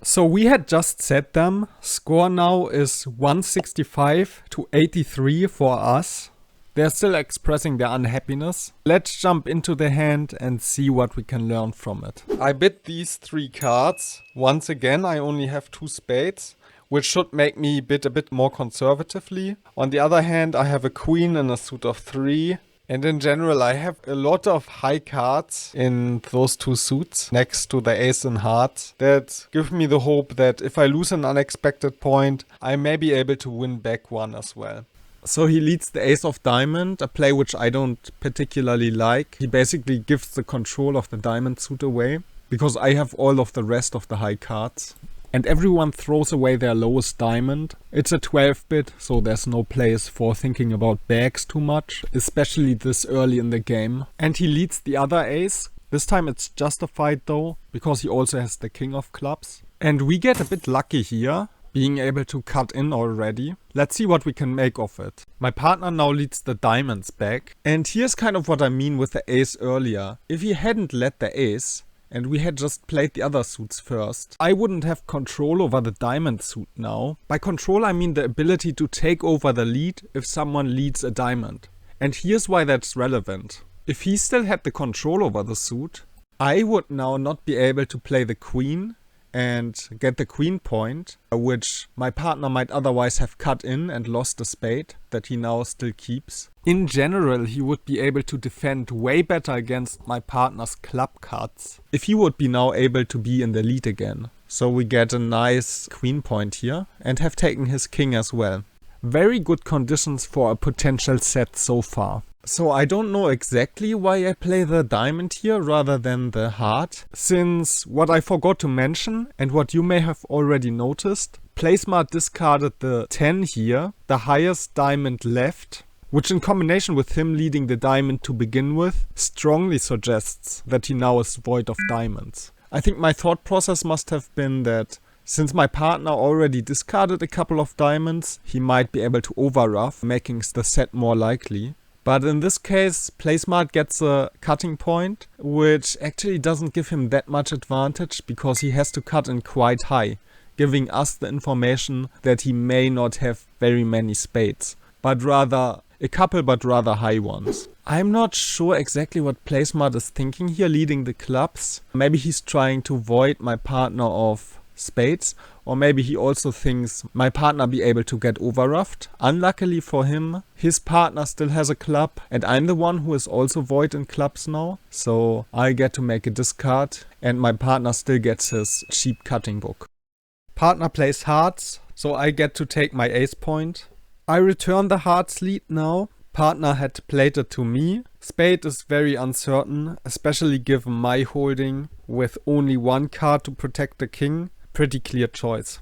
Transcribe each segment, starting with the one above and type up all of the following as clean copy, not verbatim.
So we had just set them. Score now is 165 to 83 for us. They're still expressing their unhappiness. Let's jump into the hand and see what we can learn from it. I bid these 3 cards. Once again, I only have 2 spades, which should make me bid a bit more conservatively. On the other hand, I have a queen and a suit of 3. And in general, I have a lot of high cards in those 2 suits next to the ace and hearts that give me the hope that if I lose an unexpected point, I may be able to win back one as well. So he leads the ace of diamond, a play which I don't particularly like. He basically gives the control of the diamond suit away because I have all of the rest of the high cards. And everyone throws away their lowest diamond. It's a 12-bit, so there's no place for thinking about bags too much, especially this early in the game. And he leads the other ace. This time it's justified though, because he also has the king of clubs. And we get a bit lucky here, being able to cut in already. Let's see what we can make of it. My partner now leads the diamonds back. And here's kind of what I mean with the ace earlier. If he hadn't led the ace, and we had just played the other suits first, I wouldn't have control over the diamond suit now. By control I mean the ability to take over the lead if someone leads a diamond. And here's why that's relevant. If he still had the control over the suit, I would now not be able to play the queen and get the queen point, which my partner might otherwise have cut in and lost a spade that he now still keeps. In general, he would be able to defend way better against my partner's club cuts if he would be now able to be in the lead again. So we get a nice queen point here and have taken his king as well. Very good conditions for a potential set so far. So I don't know exactly why I play the diamond here rather than the heart, since what I forgot to mention and what you may have already noticed, PlaySmart discarded the 10 here, the highest diamond left, which in combination with him leading the diamond to begin with, strongly suggests that he now is void of diamonds. I think my thought process must have been that since my partner already discarded a couple of diamonds, he might be able to overruff, making the set more likely. But in this case, PlaySmart gets a cutting point, which actually doesn't give him that much advantage because he has to cut in quite high, giving us the information that he may not have very many spades, but rather a couple but rather high ones. I'm not sure exactly what PlaySmart is thinking here leading the clubs. Maybe he's trying to void my partner of spades, or maybe he also thinks my partner be able to get overruffed. Unluckily for him, his partner still has a club and I'm the one who is also void in clubs now, so I get to make a discard and my partner still gets his cheap cutting book. Partner plays hearts, so I get to take my ace point. I return the hearts lead now. Partner had played it to me. Spade is very uncertain, especially given my holding with only 1 card to protect the king. Pretty clear choice.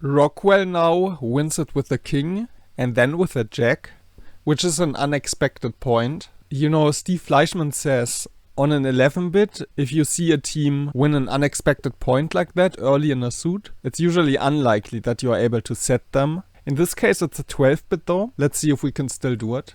Rockwell now wins it with the king and then with the jack, which is an unexpected point. You know, Steve Fleishman says on an 11-bit, if you see a team win an unexpected point like that early in a suit, it's usually unlikely that you are able to set them. In this case it's a 12-bit though. Let's see if we can still do it.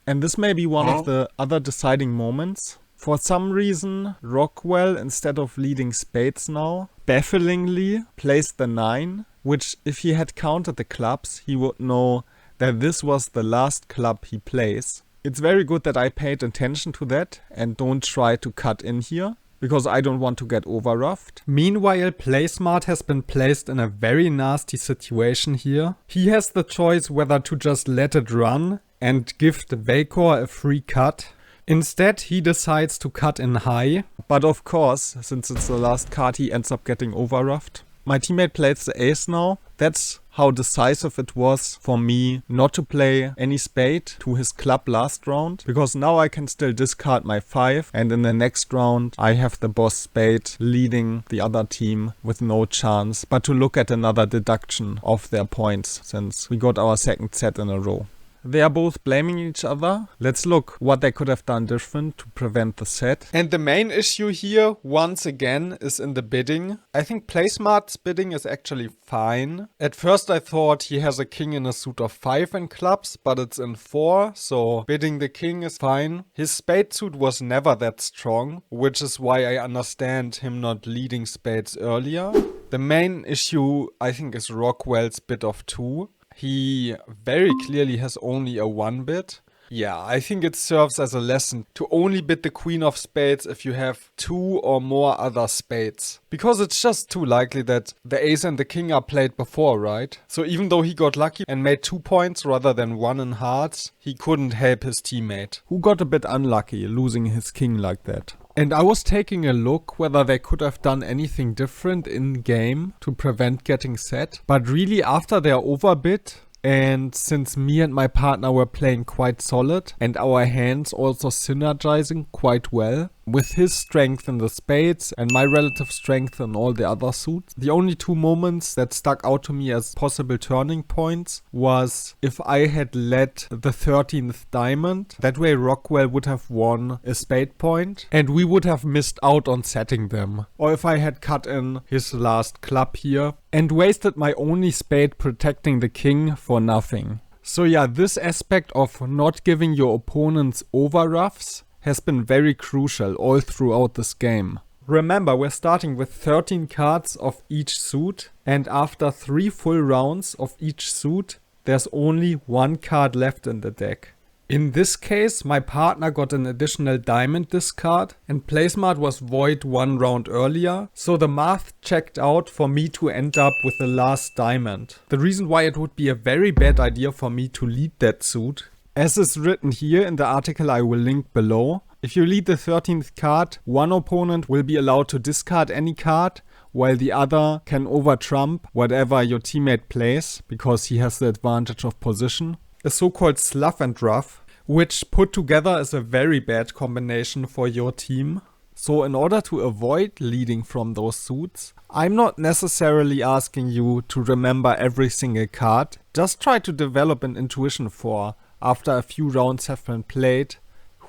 And this may be one of the other deciding moments. For some reason, Rockwell, instead of leading spades now, bafflingly plays the 9, which if he had counted the clubs, he would know that this was the last club he plays. It's very good that I paid attention to that and don't try to cut in here, because I don't want to get overruffed. Meanwhile, PlaySmart has been placed in a very nasty situation here. He has the choice whether to just let it run and give the Vacor a free cut. Instead, he decides to cut in high, but of course, since it's the last card, he ends up getting overruffed. My teammate plays the ace now. That's how decisive it was for me not to play any spade to his club last round, because now I can still discard my 5 and in the next round I have the boss spade leading the other team with no chance but to look at another deduction of their points since we got our second set in a row. They are both blaming each other. Let's look what they could have done different to prevent the set. And the main issue here, once again, is in the bidding. I think PlaySmart's bidding is actually fine. At first I thought he has a king in a suit of 5 in clubs, but it's in 4, so bidding the king is fine. His spade suit was never that strong, which is why I understand him not leading spades earlier. The main issue, I think, is Rockwell's bid of 2. He very clearly has only a 1 bid. Yeah, I think it serves as a lesson to only bid the queen of spades if you have 2 or more other spades. Because it's just too likely that the ace and the king are played before, right? So even though he got lucky and made 2 points rather than 1 in hearts, he couldn't help his teammate, who got a bit unlucky losing his king like that. And I was taking a look whether they could have done anything different in game to prevent getting set. But really after their overbid, and since me and my partner were playing quite solid and our hands also synergizing quite well, with his strength in the spades and my relative strength in all the other suits, the only 2 moments that stuck out to me as possible turning points was if I had led the 13th diamond. That way Rockwell would have won a spade point and we would have missed out on setting them. Or if I had cut in his last club here and wasted my only spade protecting the king for nothing. So yeah, this aspect of not giving your opponents over roughs has been very crucial all throughout this game. Remember, we're starting with 13 cards of each suit, and after 3 full rounds of each suit, there's only 1 card left in the deck. In this case, my partner got an additional diamond discard, and PlaySmart was void 1 round earlier, so the math checked out for me to end up with the last diamond. The reason why it would be a very bad idea for me to lead that suit, as is written here in the article I will link below, if you lead the 13th card, one opponent will be allowed to discard any card, while the other can over-trump whatever your teammate plays, because he has the advantage of position. A so-called slough and rough, which put together is a very bad combination for your team. So in order to avoid leading from those suits, I'm not necessarily asking you to remember every single card. Just try to develop an intuition for, after a few rounds have been played,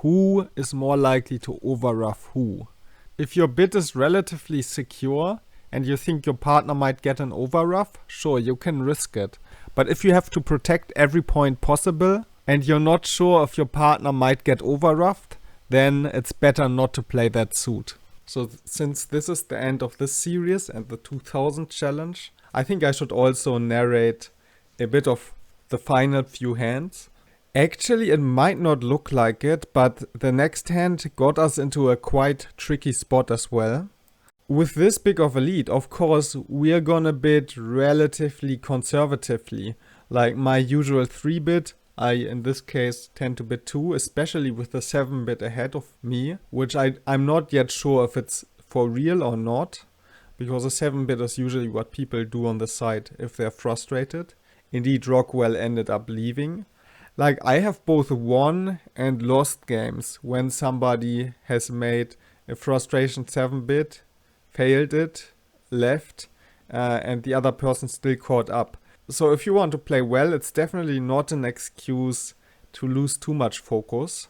who is more likely to over-rough who. If your bid is relatively secure and you think your partner might get an over-rough, sure, you can risk it. But if you have to protect every point possible and you're not sure if your partner might get over-roughed, then it's better not to play that suit. So since this is the end of this series and the 2000 challenge, I think I should also narrate a bit of the final few hands. Actually, it might not look like it, but the next hand got us into a quite tricky spot as well. With this big of a lead, of course, we're gonna bid relatively conservatively. Like my usual 3 bid, I in this case tend to bid 2, especially with the 7 bid ahead of me, which I'm not yet sure if it's for real or not, because a 7 bid is usually what people do on the side if they're frustrated. Indeed, Rockwell ended up leaving. Like, I have both won and lost games when somebody has made a frustration 7 bid, failed it, left, and the other person still caught up. So if you want to play well, it's definitely not an excuse to lose too much focus.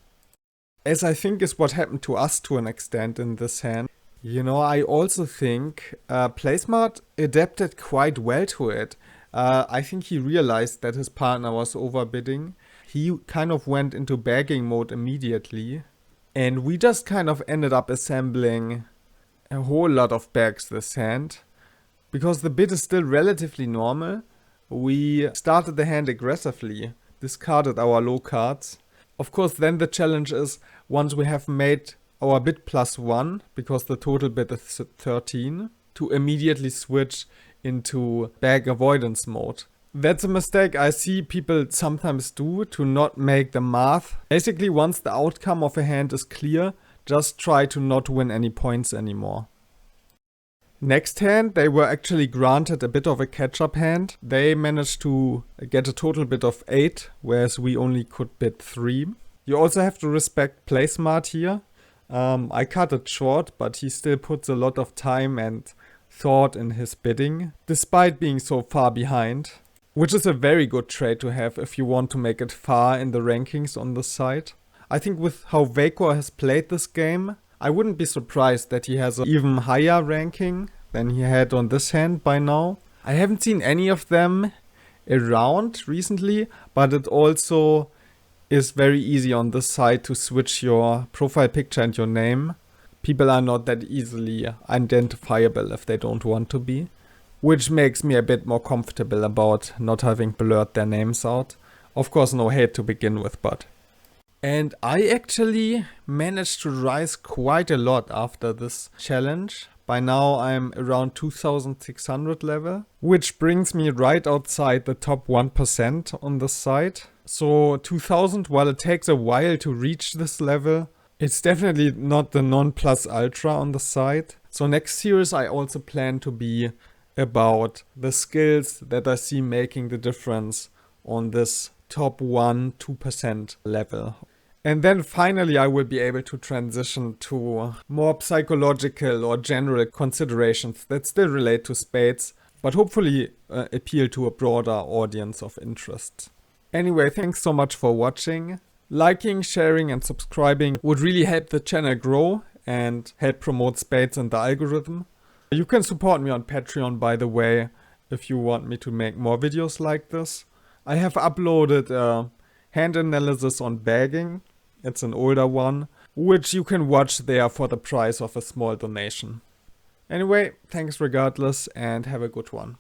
As I think is what happened to us to an extent in this hand. You know, I also think PlaySmart adapted quite well to it. I think he realized that his partner was overbidding. He kind of went into bagging mode immediately. And we just kind of ended up assembling a whole lot of bags this hand. Because the bid is still relatively normal, we started the hand aggressively, discarded our low cards. Of course, then the challenge is, once we have made our bid +1, because the total bid is 13, to immediately switch into bag avoidance mode. That's a mistake I see people sometimes do, to not make the math. Basically, once the outcome of a hand is clear, just try to not win any points anymore. Next hand, they were actually granted a bit of a catch-up hand. They managed to get a total bid of 8, whereas we only could bid 3. You also have to respect PlaySmart here. I cut it short, but he still puts a lot of time and thought in his bidding, despite being so far behind. Which is a very good trait to have if you want to make it far in the rankings on the site. I think with how Vacor has played this game, I wouldn't be surprised that he has an even higher ranking than he had on this hand by now. I haven't seen any of them around recently, but it also is very easy on this site to switch your profile picture and your name. People are not that easily identifiable if they don't want to be. which makes me a bit more comfortable about not having blurred their names out. Of course, no hate to begin with, but. And I actually managed to rise quite a lot after this challenge. By now I'm around 2600 level, which brings me right outside the top 1% on this site. So 2000, while it takes a while to reach this level, it's definitely not the non-plus ultra on the site. So next series I also plan to be about the skills that I see making the difference on this top 1-2% level. And then finally I will be able to transition to more psychological or general considerations that still relate to spades, but hopefully appeal to a broader audience of interest. Anyway, thanks so much for watching. Liking, sharing and subscribing would really help the channel grow and help promote spades in the algorithm. You can support me on Patreon, by the way, if you want me to make more videos like this. I have uploaded a hand analysis on bagging. It's an older one, which you can watch there for the price of a small donation. Anyway, thanks regardless and have a good one.